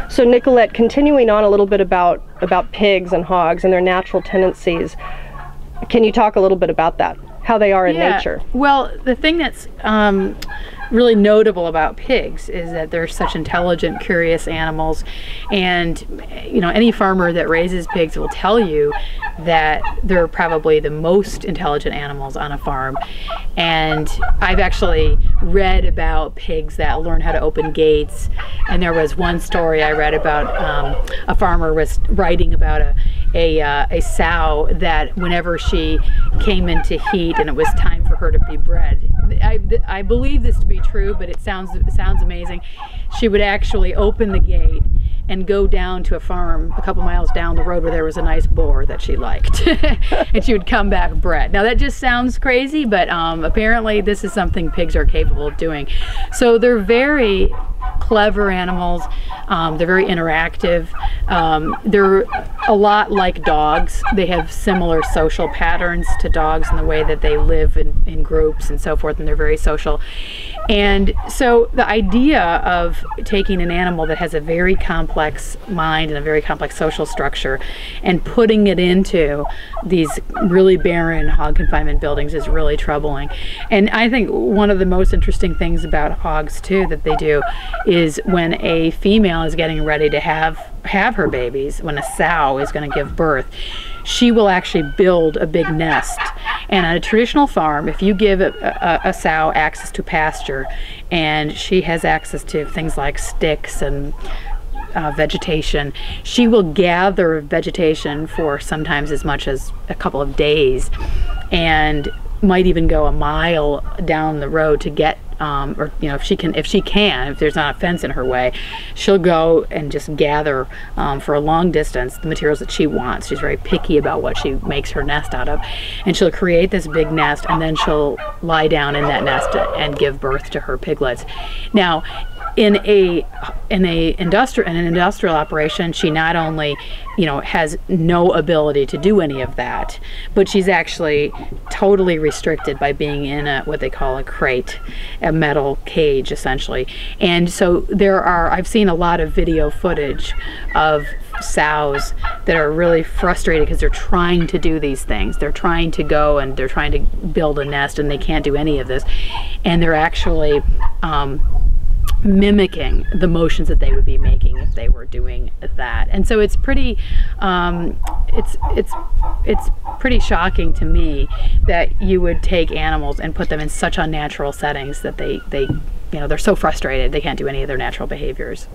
So Nicolette, continuing on a little bit about pigs and hogs and their natural tendencies, can you talk a little bit about that, how they are in nature? Well, the thing that's really notable about pigs is that they're such intelligent, curious animals, and you know, any farmer that raises pigs will tell you that they're probably the most intelligent animals on a farm. And I've actually read about pigs that learn how to open gates, and there was one story I read about a farmer was writing about a sow that whenever she came into heat and it was time for her to be bred, I believe this to be true, but it sounds amazing. She would actually open the gate and go down to a farm a couple miles down the road where there was a nice boar that she liked. And she would come back bred. Now that just sounds crazy, but apparently this is something pigs are capable of doing. So they're very clever animals. They're very interactive. They're a lot like dogs. They have similar social patterns to dogs in the way that they live in groups and so forth, and they're very social. And so the idea of taking an animal that has a very complex mind and a very complex social structure and putting it into these really barren hog confinement buildings is really troubling. And I think one of the most interesting things about hogs too that they do is when a female is getting ready to have her babies, when a sow is going to give birth, she will actually build a big nest. And on a traditional farm, if you give a sow access to pasture and she has access to things like sticks and vegetation, she will gather vegetation for sometimes as much as a couple of days, and might even go a mile down the road to get or you know, if there's not a fence in her way, she'll go and just gather for a long distance the materials that she wants. She's very picky about what she makes her nest out of, and she'll create this big nest, and then she'll lie down in that nest and give birth to her piglets. Now, in an industrial operation, she not only, you know, has no ability to do any of that, but she's actually totally restricted by being in what they call a crate, a metal cage essentially. And so I've seen a lot of video footage of sows that are really frustrated because they're trying to do these things. They're trying to go and they're trying to build a nest, and they can't do any of this, and they're actually mimicking the motions that they would be making if they were doing that. And so it's pretty it's pretty shocking to me that you would take animals and put them in such unnatural settings that they you know, they're so frustrated they can't do any of their natural behaviors.